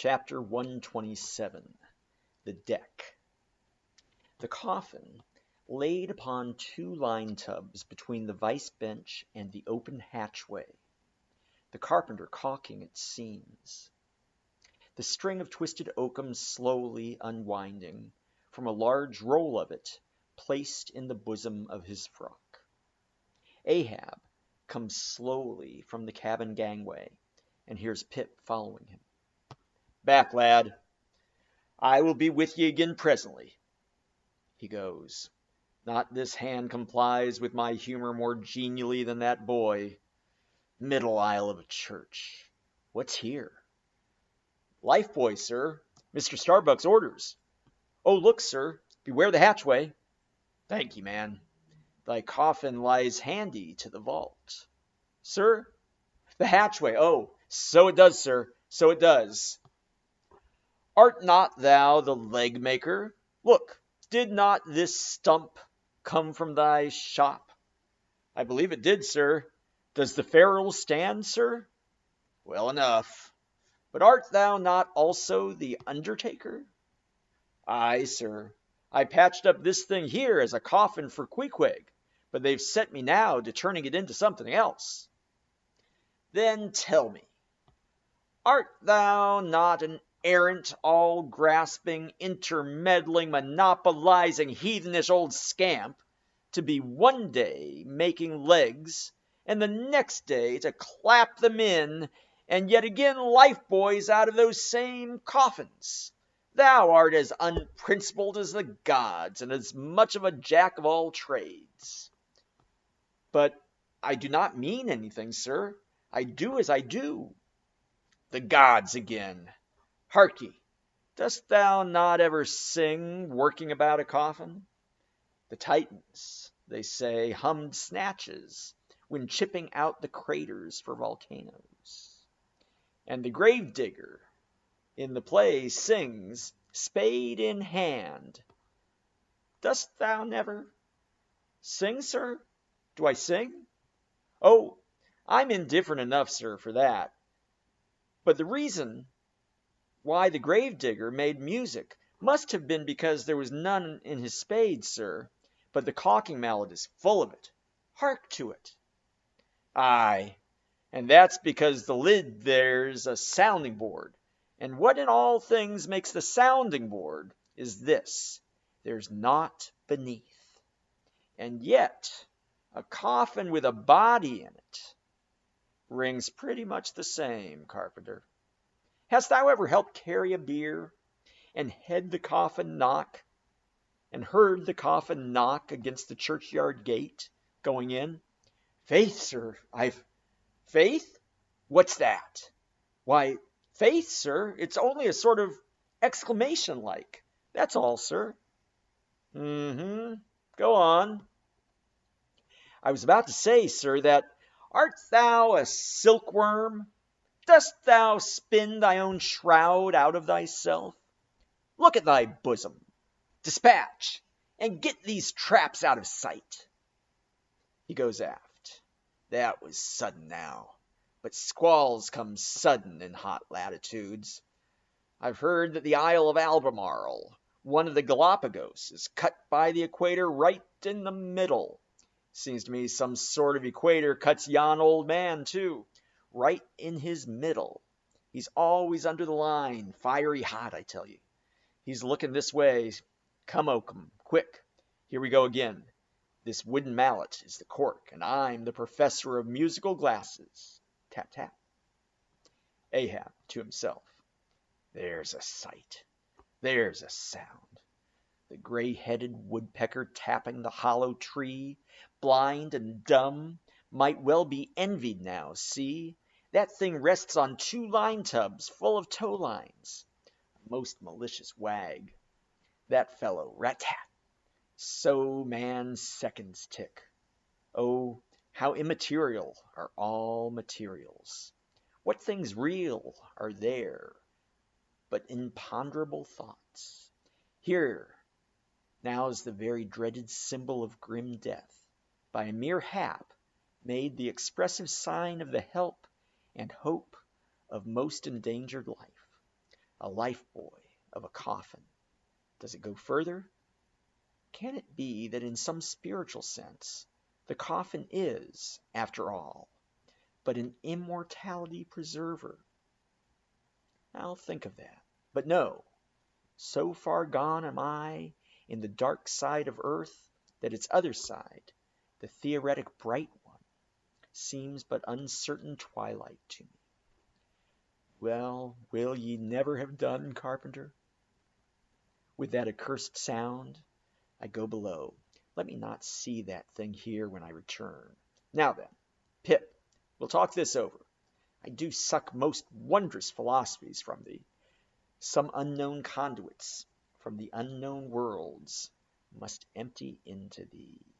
Chapter 127. The Deck. The coffin, laid upon two line tubs between the vice bench and the open hatchway, the carpenter caulking its seams, the string of twisted oakum slowly unwinding from a large roll of it placed in the bosom of his frock. Ahab comes slowly from the cabin gangway and hears Pip following him. "Back, lad. I will be with ye again presently." He goes. Not this hand complies with my humor more genially than that boy. Middle aisle of a church. What's here? "Life buoy, sir. Mr. Starbuck's orders." "Oh, look, sir. Beware the hatchway." "Thank ye, man. Thy coffin lies handy to the vault." "Sir? The hatchway. Oh, so it does, sir. So it does." "Art not thou the leg maker? Look, did not this stump come from thy shop?" "I believe it did, sir." "Does the ferrule stand, sir?" "Well enough. But art thou not also the undertaker?" "Aye, sir. I patched up this thing here as a coffin for Queequeg, but they've set me now to turning it into something else." "Then tell me, art thou not an errant, all-grasping, intermeddling, monopolizing, heathenish old scamp, to be one day making legs, and the next day to clap them in, and yet again life-buoys out of those same coffins? Thou art as unprincipled as the gods, and as much of a jack of all trades." "But I do not mean anything, sir. I do as I do." "The gods again! Hark ye, dost thou not ever sing working about a coffin? The Titans, they say, hummed snatches when chipping out the craters for volcanoes. And the gravedigger in the play sings, spade in hand. Dost thou never sing, sir? Do I sing? Oh, I'm indifferent enough, sir, for that. But the reason why the gravedigger made music must have been because there was none in his spade, sir, but the caulking mallet is full of it. Hark to it." "Aye, and that's because the lid there's a sounding board, and what in all things makes the sounding board is this: there's naught beneath. And yet a coffin with a body in it rings pretty much the same, carpenter. Hast thou ever helped carry a bier, and heard the coffin knock against the churchyard gate going in? Faith, sir, Faith? What's that? Why, faith, sir, it's only a sort of exclamation like. That's all, sir." Go on." "I was about to say, sir, that art thou a silkworm? Dost thou spin thy own shroud out of thyself? Look at thy bosom. Dispatch, and get these traps out of sight." He goes aft. That was sudden now, but squalls come sudden in hot latitudes. I've heard that the Isle of Albemarle, one of the Galapagos, is cut by the equator right in the middle. Seems to me some sort of equator cuts yon old man, too. Right in his middle. He's always under the line, fiery hot, I tell you. He's looking this way. Come, Oakum, quick. Here we go again. This wooden mallet is the cork, and I'm the professor of musical glasses. Tap, tap. Ahab to himself. There's a sight. There's a sound. The gray-headed woodpecker tapping the hollow tree, blind and dumb, might well be envied now, see? That thing rests on two line tubs full of tow lines. A most malicious wag. That fellow, rat-tat. So man's seconds tick. Oh, how immaterial are all materials. What things real are there but imponderable thoughts? Here, now's the very dreaded symbol of grim death, by a mere hap, made the expressive sign of the help and hope of most endangered life. a life buoy of a coffin. Does it go further? Can it be that in some spiritual sense, the coffin is, after all, but an immortality preserver? I'll think of that. But no, so far gone am I in the dark side of earth that its other side, the theoretic bright one, seems but uncertain twilight to me. Well, will ye never have done, carpenter? With that accursed sound, I go below. Let me not see that thing here when I return. Now then, Pip, we'll talk this over. I do suck most wondrous philosophies from thee. Some unknown conduits from the unknown worlds must empty into thee.